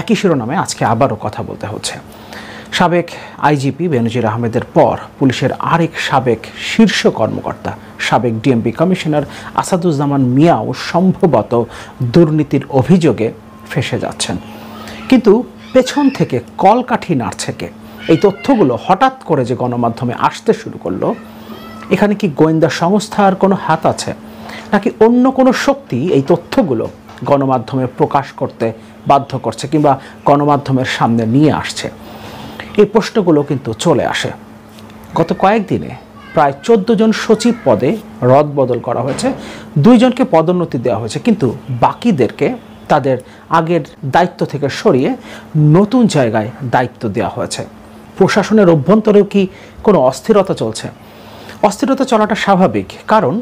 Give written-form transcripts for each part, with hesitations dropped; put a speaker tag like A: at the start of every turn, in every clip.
A: একই শিরোনামে আজকে আবারও কথা বলতে হচ্ছে। সাবেক আইজিপি বেনজির আহমেদের পর পুলিশের আরেক সাবেক শীর্ষ কর্মকর্তা সাবেক ডিএমপি কমিশনার আসাদুজ্জামান মিয়াও সম্ভবত দুর্নীতির অভিযোগে ফেঁসে যাচ্ছেন। কিন্তু পেছন থেকে কলকাঠি নাড়ছে কে? এই তথ্যগুলো হঠাৎ করে যে গণমাধ্যমে আসতে শুরু করলো, এখানে কি গোয়েন্দা সংস্থার কোনো হাত আছে, নাকি অন্য কোনো শক্তি এই তথ্যগুলো গণমাধ্যমে প্রকাশ করতে বাধ্য করছে কিংবা গণমাধ্যমের সামনে নিয়ে আসছে? এই প্রশ্নগুলো কিন্তু চলে আসে। গত কয়েকদিনে প্রায় 14 জন সচিব পদে রদবদল করা হয়েছে, 2 জনকে পদোন্নতি দেওয়া হয়েছে, কিন্তু বাকিদেরকে তাদের আগের দায়িত্ব থেকে সরিয়ে নতুন জায়গায় দায়িত্ব দেওয়া হয়েছে। প্রশাসনের অভ্যন্তরেও কি কোনো অস্থিরতা চলছে? অস্থিরতা চলাটা স্বাভাবিক, কারণ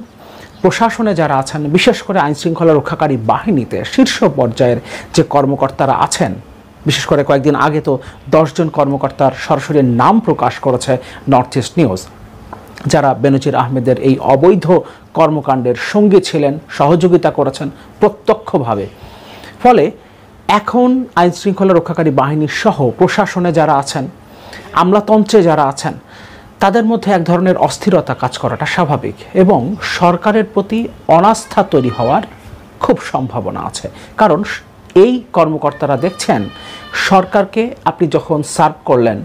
A: প্রশাসনে যারা আছেন, বিশেষ করে আইনশৃঙ্খলা রক্ষাকারী বাহিনীতে শীর্ষ পর্যায়ের যে কর্মকর্তারা আছেন, বিশেষ করে কয়েকদিন আগে তো 10 জন কর্মকর্তার সরাসরি নাম প্রকাশ করেছে নর্থ ইস্ট নিউজ, যারা বেনজির আহমেদের এই অবৈধ কর্মকাণ্ডের সঙ্গী ছিলেন, সহযোগিতা করেছেন প্রত্যক্ষভাবে। ফলে এখন আইনশৃঙ্খলা রক্ষাকারী বাহিনী সহ প্রশাসনে যারা আছেন, আমলাতন্ত্রে যারা আছেন, তাদের মধ্যে এক ধরনের অস্থিরতা কাজ করাটা স্বাভাবিক এবং সরকারের প্রতি অনাস্থা তৈরি হওয়ার খুব সম্ভাবনা আছে। কারণ এই কর্মকর্তারা দেখছেন, সরকারকে আপনি যখন সার্ভ করলেন,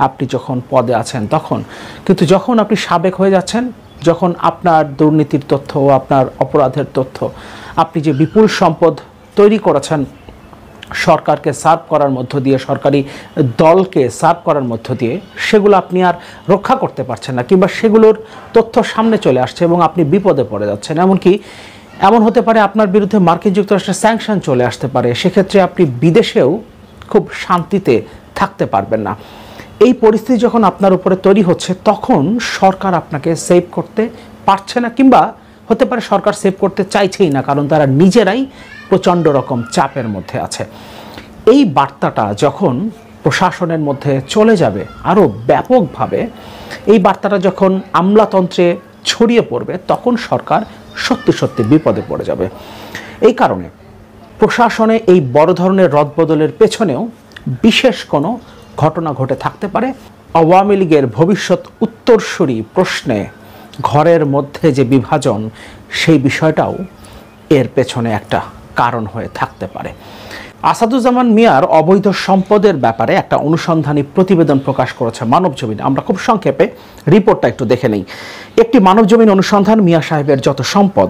A: আপনি যখন পদে আছেন তখন, কিন্তু যখন আপনি সাবেক হয়ে যাচ্ছেন, যখন আপনার দুর্নীতির তথ্য ও আপনার অপরাধের তথ্য, আপনি যে বিপুল সম্পদ তৈরি করেছেন সরকারকে সার্ভ করার মধ্য দিয়ে, সরকারি দলকে সার্ভ করার মধ্য দিয়ে, সেগুলো আপনি আর রক্ষা করতে পারছেন না, কিংবা সেগুলোর তথ্য সামনে চলে আসছে এবং আপনি বিপদে পড়ে যাচ্ছেন। এমনকি এমন হতে পারে আপনার বিরুদ্ধে মার্কিন যুক্তরাষ্ট্রের স্যাংশন চলে আসতে পারে, সেক্ষেত্রে আপনি বিদেশেও খুব শান্তিতে থাকতে পারবেন না। এই পরিস্থিতি যখন আপনার উপরে তৈরি হচ্ছে, তখন সরকার আপনাকে সেভ করতে পারছে না, কিংবা হতে পারে সরকার সেভ করতে চাইছেই না, কারণ তারা নিজেরাই প্রচণ্ড রকম চাপের মধ্যে আছে। এই বার্তাটা যখন প্রশাসনের মধ্যে চলে যাবে আরও ব্যাপকভাবে, এই বার্তাটা যখন আমলাতন্ত্রে ছড়িয়ে পড়বে, তখন সরকার সত্যি সত্যি বিপদে পড়ে যাবে। এই কারণে প্রশাসনে এই বড় ধরনের রদবদলের পেছনেও বিশেষ কোনো ঘটনা ঘটে থাকতে পারে। আওয়ামী লীগের ভবিষ্যৎ উত্তরসূরি প্রশ্নে ঘরের মধ্যে যে বিভাজন, সেই বিষয়টাও এর পেছনে একটা কারণ হয়ে থাকতে পারে। আসাদুজ্জামান মিয়ার অবৈধ সম্পদের ব্যাপারে একটা অনুসন্ধানী প্রতিবেদন প্রকাশ করেছে মানবজমিন। আমরা খুব সংক্ষেপে রিপোর্টটা একটু দেখে নেই। একটি মানবজমিন অনুসন্ধান, মিয়া সাহেবের যত সম্পদ,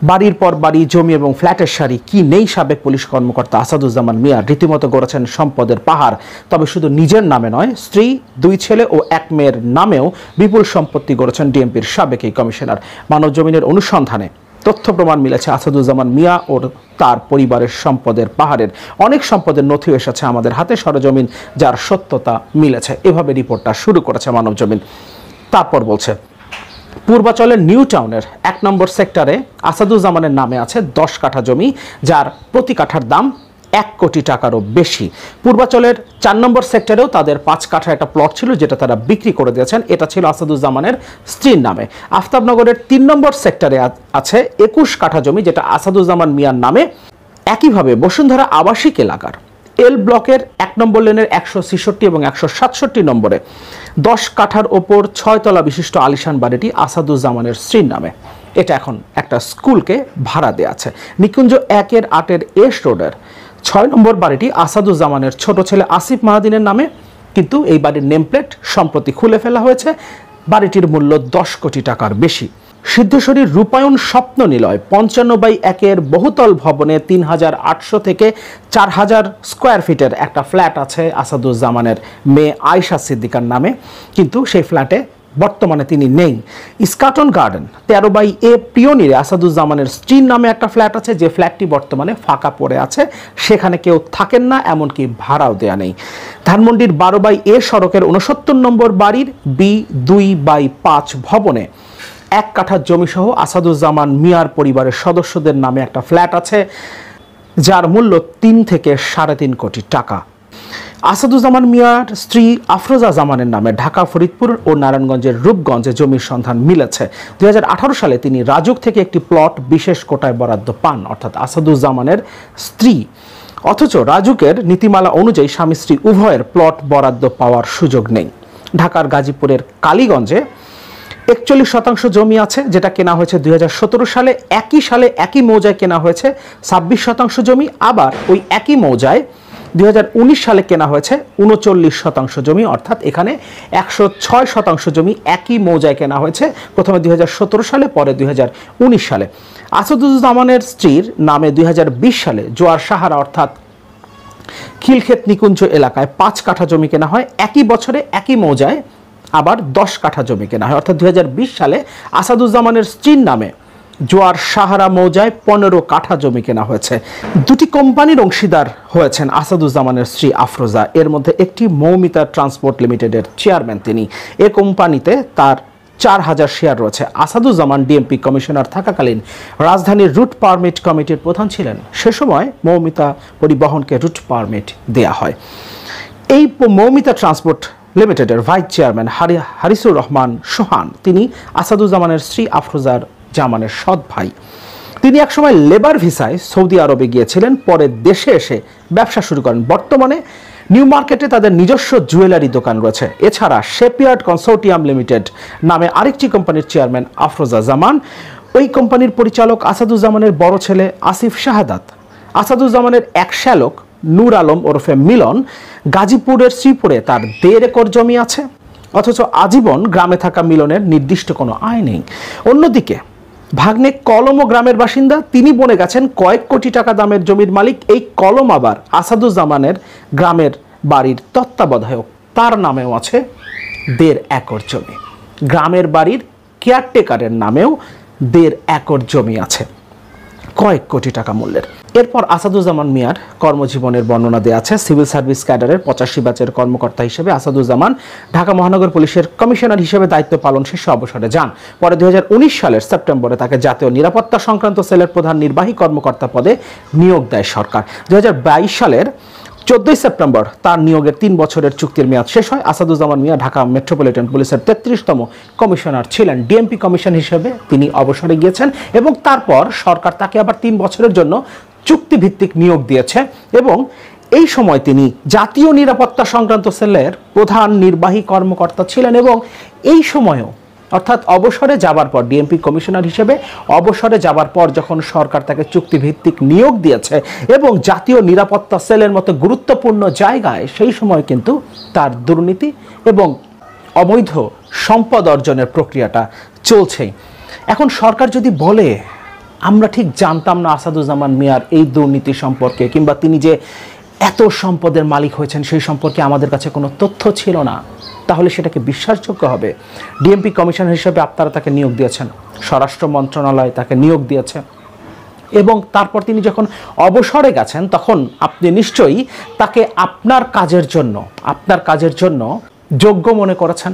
A: বাড়ির পর বাড়ি, জমি এবং ফ্ল্যাটের সারি, কি নেই সাবেক পুলিশ কর্মকর্তা আসাদুজ্জামান মিয়া। রীতিমতো গড়েছেন সম্পদের পাহাড়। তবে শুধু নিজের নামে নয়, স্ত্রী, 2 ছেলে ও 1 মেয়ের নামেও বিপুল সম্পত্তি গড়েছেন ডিএমপির সাবেক এই কমিশনার। মানবজমিনের অনুসন্ধানে তথ্য প্রমাণ মিলেছে আসাদুজ্জামান মিয়া ও তার পরিবারের সম্পদের পাহাড়ের অনেক সম্পদের নথি এসেছে আমাদের হাতে, সরেজমিন যার সত্যতা মিলেছে। এভাবে রিপোর্টটা শুরু করেছে মানবজমিন। তারপর বলছে, পূর্বাচলের নিউ টাউনের 1 নম্বর সেক্টরে আসাদুজ্জামানের নামে আছে 10 কাঠা জমি, যার প্রতি কাঠার দাম 1 কোটি টাকারও বেশি। পূর্বাচলের 4 নম্বর সেক্টরেও তাদের 5 কাঠার একটা প্লট ছিল, যেটা তারা বিক্রি করে দিয়েছেন। এটা ছিল আসাদুজ্জামানের স্ত্রীর নামে। আফতাবনগরের 3 নম্বর সেক্টরে আছে 21 কাঠা জমি, যেটা আসাদুজ্জামান মিয়ার নামে। একইভাবে বসুন্ধরা আবাসিক এলাকার এল ব্লকের 1 নম্বর লেনের 166 এবং 167 নম্বরে 10 কাঠার ওপর 6 তলা বিশিষ্ট আলিশান বাড়িটি আসাদুজ্জামানের স্ত্রীর নামে। এটা এখন একটা স্কুলকে ভাড়া দেয়া আছে। নিকুঞ্জ 1-এর 8-এর এস রোডের 6 নম্বর বাড়িটি আসাদুজ্জামানের ছোট ছেলে আসিফ মাহাদিনের নামে, কিন্তু এই বাড়ির নেমপ্লেট সম্প্রতি খুলে ফেলা হয়েছে। বাড়িটির মূল্য 10 কোটি টাকার বেশি। সিদ্ধেশ্বরীর রূপায়ণ স্বপ্ন নিলয় 55/1-এর বহুতল ভবনে 3800 থেকে 4000 স্কোয়ার ফিটের একটা ফ্ল্যাট আছে আসাদুজ্জামানের মেয়ে আয়শা সিদ্দিকার নামে, কিন্তু সেই ফ্ল্যাটে বর্তমানে তিনি নেই। ইস্কাটন গার্ডেন 13/A পিওনিরে আসাদুজ্জামানের স্ত্রীর নামে একটা ফ্ল্যাট আছে, যে ফ্ল্যাটটি বর্তমানে ফাঁকা পড়ে আছে, সেখানে কেউ থাকেন না, এমনকি ভাড়াও দেয়া নেই। ধানমন্ডির 12/A সড়কের 69 নম্বর বাড়ির B2/5 ভবনে 1 কাঠা জমি সহ আসাদুজ্জামান মিয়ার পরিবারের সদস্যদের নামে একটা ফ্ল্যাট আছে, যার মূল্য 3 থেকে 3.5 কোটি টাকা। আসাদুজ্জামান মিয়ার স্ত্রী আফরোজা জামানের নামে ঢাকা, ফরিদপুর ও নারায়ণগঞ্জের রূপগঞ্জে জমির সন্ধান মিলেছে। 2018 সালে তিনি রাজুক থেকে একটি প্লট বিশেষ কোটায় বরাদ্দ পান, অর্থাৎ আসাদুজ্জামানের স্ত্রী অথচ রাজুকের নীতিমালা অনুযায়ী স্বামী স্ত্রী উভয়ের প্লট বরাদ্দ পাওয়ার সুযোগ নেই। ঢাকার গাজীপুরের কালীগঞ্জে 41% জমি আছে, যেটা কেনা হয়েছে 2017 সালে। সালে একই মৌজায় কেনা হয়েছে 26% জমি। আবার ওই একই মৌজায় 2019 সালে কেনা হয়েছে 39% জমি, অর্থাৎ এখানে 106% জমি একই মৌজায় কেনা হয়েছে, প্রথমে 2017 সালে, পরে 2019 সালে। আসাদুজ্জামানের স্ত্রীর নামে 2020 সালে জোয়ার সাহারা অর্থাৎ খিলক্ষেত নিকুঞ্জ এলাকায় 5 কাঠা জমি কেনা হয়। একই বছরে একই মৌজায় আবার 10 কাঠা জমি কেনা হয়, অর্থাৎ 2020 সালে আসাদুজ্জামানের স্ত্রীর নামে জোয়ার সাহারা মৌজায় 15 কাঠা জমি কেনা হয়েছে। দুটি কোম্পানির অংশীদার হয়েছেন আসাদুজ্জামানের স্ত্রী আফরোজা। এর মধ্যে একটি মৌমিতা ট্রান্সপোর্ট লিমিটেডের চেয়ারম্যান তিনি। এ কোম্পানিতে তার 4000 শেয়ার রয়েছে। আসাদুজ্জামান ডিএমপি কমিশনার থাকাকালীন রাজধানীর রুট পারমিট কমিটির প্রধান ছিলেন। সে সময় মৌমিতা পরিবহনকে রুট পারমিট দেয়া হয়। এই মৌমিতা ট্রান্সপোর্ট লিমিটেডের ভাইস চেয়ারম্যান হারিসুর রহমান সোহান, তিনি আসাদুজ্জামানের স্ত্রী আফরোজার জামানের সৎ ভাই। তিনি একসময় লেবার ভিসায় সৌদি আরবে গিয়েছিলেন, পরে দেশে এসে ব্যবসা শুরু করেন। বর্তমানে নিউ মার্কেটে তাদের নিজস্ব জুয়েলারি দোকান রয়েছে। এছাড়া শেপইয়ার্ড কনসোর্টিয়াম লিমিটেড নামে আরেকটি কোম্পানির চেয়ারম্যান আফরোজা জামান। ওই কোম্পানির পরিচালক আসাদুজ্জামানের বড় ছেলে আসিফ শাহাদাত। আসাদুজ্জামানের এক শ্যালক নূর আলম ওরফে মিলন গাজীপুরের শ্রীপুরে তার 1.5 একর জমি আছে, অথচ আজীবন গ্রামে থাকা মিলনের নির্দিষ্ট কোনো আয় নেই। অন্যদিকে ভাগ্নে কলম ও গ্রামের বাসিন্দা, তিনি বনে গেছেন কয়েক কোটি টাকা দামের জমির মালিক। এই কলম আবার আসাদুজ্জামানের গ্রামের বাড়ির তত্ত্বাবধায়ক, তার নামেও আছে 1.5 একর জমি। গ্রামের বাড়ির কেয়ারটেকারের নামেও 1.5 একর জমি আছে, কয়েক কোটি টাকা মূল্যের। এরপর আসাদুজ্জামান মিয়ার কর্মজীবনের বর্ণনা দেওয়া আছে। সিভিল সার্ভিস ক্যাডারের 85 ব্যাচের কর্মকর্তা হিসেবে আসাদুজ্জামান ঢাকা মহানগর পুলিশের কমিশনার হিসেবে দায়িত্ব পালন শেষে অবসরে যান। পরে 2019 সালের সেপ্টেম্বরে তাকে জাতীয় নিরাপত্তা সংক্রান্ত সেলের প্রধান নির্বাহী কর্মকর্তা পদে নিয়োগ দেয় সরকার। 2022 সালের 14 সেপ্টেম্বর তার নিয়োগের 3 বছরের চুক্তির মেয়াদ শেষ হয়। আসাদুজ্জামান মিয়া ঢাকা মেট্রোপলিটন পুলিশের 33তম কমিশনার ছিলেন। ডিএমপি কমিশন হিসেবে তিনি অবসরে গিয়েছেন এবং তারপর সরকার তাকে আবার 3 বছরের জন্য চুক্তিভিত্তিক নিয়োগ দিয়েছে এবং এই সময় তিনি জাতীয় নিরাপত্তা সংক্রান্ত সেলের প্রধান নির্বাহী কর্মকর্তা ছিলেন। এবং এই সময়ও, অর্থাৎ অবসরে যাবার পর, ডিএমপি কমিশনার হিসেবে অবসরে যাবার পর যখন সরকার তাকে চুক্তিভিত্তিক নিয়োগ দিয়েছে এবং জাতীয় নিরাপত্তা সেলের মতো গুরুত্বপূর্ণ জায়গায়, সেই সময় কিন্তু তার দুর্নীতি এবং অবৈধ সম্পদ অর্জনের প্রক্রিয়াটা চলছেই। এখন সরকার যদি বলে আমরা ঠিক জানতাম না আসাদুজ্জামান মিয়ার এই দুর্নীতি সম্পর্কে, কিংবা তিনি যে এত সম্পদের মালিক হয়েছেন সেই সম্পর্কে আমাদের কাছে কোনো তথ্য ছিল না, তাহলে সেটাকে বিশ্বাসযোগ্য হবে? ডিএমপি কমিশনার হিসেবে আপনারা তাকে নিয়োগ দিয়েছেন, স্বরাষ্ট্র মন্ত্রণালয় তাকে নিয়োগ দিয়েছে এবং তারপর তিনি যখন অবসরে গেছেন তখন আপনি নিশ্চয়ই তাকে আপনার কাজের জন্য যোগ্য মনে করেছেন।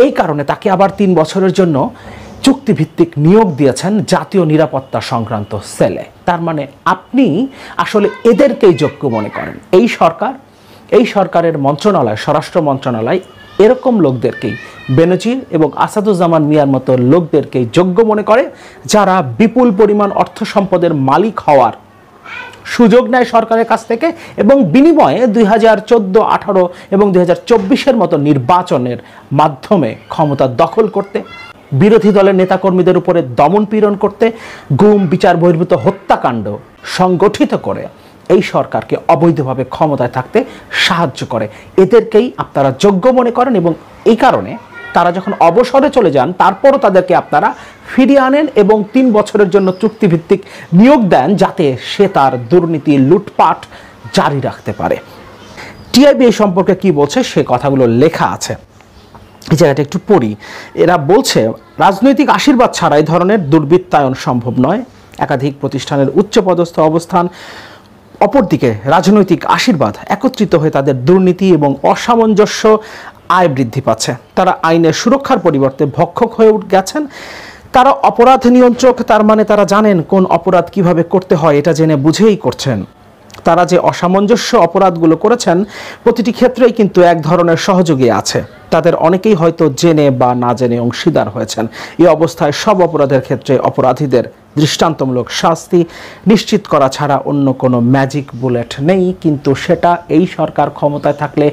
A: এই কারণে তাকে আবার 3 বছরের জন্য চুক্তিভিত্তিক নিয়োগ দিয়েছেন জাতীয় নিরাপত্তা সংক্রান্ত সেলে। তার মানে আপনি আসলে এদেরকেই যোগ্য মনে করেন। এই সরকারের মন্ত্রণালয়, স্বরাষ্ট্র মন্ত্রণালয় এরকম লোকদেরকেই, বেনজির এবং আসাদুজ্জামান মিয়ার মতো লোকদেরকেই যোগ্য মনে করে, যারা বিপুল পরিমাণ অর্থ সম্পদের মালিক হওয়ার সুযোগ নেয় সরকারের কাছ থেকে এবং বিনিময়ে 2014, 18 এবং 2024-এর মতো নির্বাচনের মাধ্যমে ক্ষমতা দখল করতে, বিরোধী দলের নেতাকর্মীদের উপরে দমন পীড়ন করতে, গুম, বিচার বহির্ভূত হত্যাকাণ্ড সংগঠিত করে এই সরকারকে অবৈধভাবে ক্ষমতায় থাকতে সাহায্য করে। এদেরকেই আপনারা যোগ্য মনে করেন এবং এই কারণে তারা যখন অবসরে চলে যান তারপরও তাদেরকে আপনারা ফিরিয়ে আনেন এবং 3 বছরের জন্য চুক্তিভিত্তিক নিয়োগ দেন, যাতে সে তার দুর্নীতি, লুটপাট জারি রাখতে পারে। টিআইবি এই সম্পর্কে কি বলছে সে কথাগুলো লেখা আছে, এই জায়গাটা একটু পড়ি। এরা বলছে, রাজনৈতিক আশীর্বাদ ছাড়া এই ধরনের দুর্বৃত্তায়ন সম্ভব নয়। একাধিক প্রতিষ্ঠানের উচ্চপদস্থ অবস্থান, অপরদিকে রাজনৈতিক আশীর্বাদ একত্রিত হয়ে তাদের দুর্নীতি এবং অসামঞ্জস্য আয় বৃদ্ধি পাচ্ছে। তারা আইনের সুরক্ষার পরিবর্তে ভক্ষক হয়ে গেছেন। তারা অপরাধ নিয়ন্ত্রক, তার মানে তারা জানেন কোন অপরাধ কিভাবে করতে হয়, এটা জেনে বুঝেই করছেন। তারা যে অসামঞ্জস্য অপরাধগুলো করেছেন প্রতিটি ক্ষেত্রেই কিন্তু এক ধরনের সহযোগী আছে। তাদের অনেকেই হয়তো জেনে বা না জেনে অংশীদার হয়েছেন। এই অবস্থায় সব অপরাধের ক্ষেত্রে অপরাধীদের দৃষ্টান্তমূলক শাস্তি নিশ্চিত করা ছাড়া অন্য কোনো ম্যাজিক বুলেট নেই, কিন্তু সেটা এই সরকার ক্ষমতায় থাকলে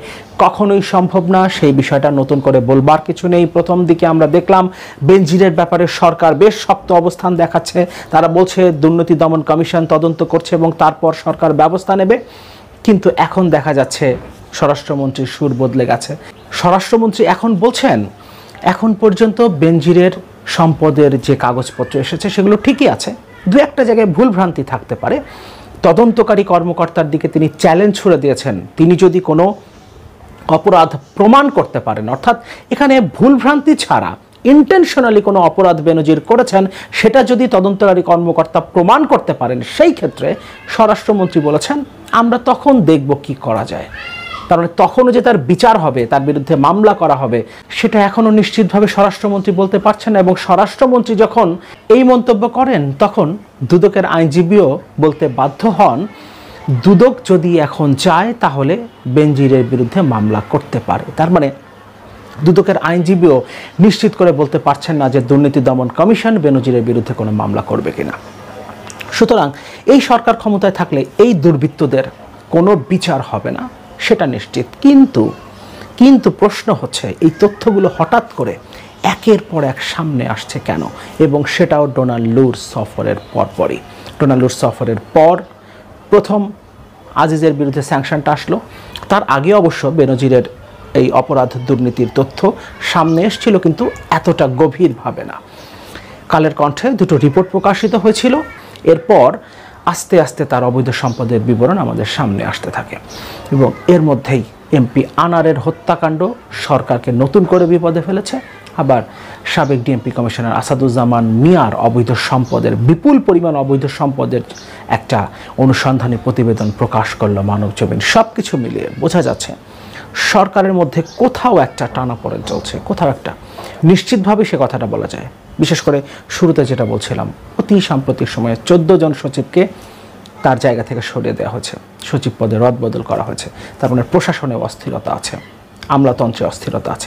A: কখনোই সম্ভব না। সেই বিষয়টা নতুন করে বলবার কিছু নেই। প্রথম দিকে আমরা দেখলাম বেনজিরের ব্যাপারে সরকার বেশ শক্ত অবস্থান দেখাচ্ছে। তারা বলছে দুর্নীতি দমন কমিশন তদন্ত করছে এবং তারপর সরকার ব্যবস্থা নেবে, কিন্তু এখন দেখা যাচ্ছে স্বরাষ্ট্রমন্ত্রীর সুর বদলে গেছে। স্বরাষ্ট্রমন্ত্রী এখন বলছেন এখন পর্যন্ত বেনজিরের সম্পদের যে কাগজপত্র এসেছে সেগুলো ঠিকই আছে, দু একটা জায়গায় ভুলভ্রান্তি থাকতে পারে। তদন্তকারী কর্মকর্তার দিকে তিনি চ্যালেঞ্জ ছুড়ে দিয়েছেন, তিনি যদি কোনো অপরাধ প্রমাণ করতে পারেন, অর্থাৎ এখানে ভুলভ্রান্তি ছাড়া ইন্টেনশনালি কোনো অপরাধ বেনজির করেছেন, সেটা যদি তদন্তকারী কর্মকর্তা প্রমাণ করতে পারেন, সেই ক্ষেত্রে স্বরাষ্ট্রমন্ত্রী বলেছেন আমরা তখন দেখব কি করা যায়। তার মানে তখনও যে তার বিচার হবে, তার বিরুদ্ধে মামলা করা হবে, সেটা এখনও নিশ্চিতভাবে স্বরাষ্ট্রমন্ত্রী বলতে পারছেন না। এবং স্বরাষ্ট্রমন্ত্রী যখন এই মন্তব্য করেন তখন দুদকের আইনজীবীও বলতে বাধ্য হন দুদক যদি এখন চায় তাহলে বেনজিরের বিরুদ্ধে মামলা করতে পারে। তার মানে দুদকের আইনজীবীও নিশ্চিত করে বলতে পারছেন না যে দুর্নীতি দমন কমিশন বেনজিরের বিরুদ্ধে কোনো মামলা করবে কিনা। সুতরাং এই সরকার ক্ষমতায় থাকলে এই দুর্বৃত্তদের কোনো বিচার হবে না, সেটা নিশ্চিত। কিন্তু প্রশ্ন হচ্ছে এই তথ্যগুলো হঠাৎ করে একের পর এক সামনে আসছে কেন, এবং সেটাও ডোনাল্ড লুর সফরের পরপরই। ডোনাল্ড লুর সফরের পর প্রথম আজিজের বিরুদ্ধে স্যাংশনটা আসলো, তার আগে অবশ্য বেনজিরের এই অপরাধ দুর্নীতির তথ্য সামনে এসেছিল, কিন্তু এতটা গভীরভাবে না। কালের কণ্ঠে দুটো রিপোর্ট প্রকাশিত হয়েছিল, এরপর আস্তে আস্তে তার অবৈধ সম্পদের বিবরণ আমাদের সামনে আসতে থাকে। এবং এর মধ্যেই এমপি আনারের হত্যাকাণ্ড সরকারকে নতুন করে বিপদে ফেলেছে। আবার সাবেক ডিএমপি কমিশনার আসাদুজ্জামান মিয়ার অবৈধ সম্পদের, বিপুল পরিমাণ অবৈধ সম্পদের একটা অনুসন্ধানী প্রতিবেদন প্রকাশ করলো মানবজমিন। সব কিছু মিলিয়ে বোঝা যাচ্ছে সরকারের মধ্যে কোথাও একটা টানাপোড়েন চলছে, কোথাও একটা। নিশ্চিতভাবে সে কথাটা বলা যায়। বিশেষ করে শুরুতে যেটা বলছিলাম, অতি সাম্প্রতিক সময়ে 14 জন সচিবকে তার জায়গা থেকে সরিয়ে দেওয়া হয়েছে, সচিব পদে রদবদল করা হয়েছে। তার মানে প্রশাসনে অস্থিরতা আছে, আমলাতন্ত্রে অস্থিরতা আছে।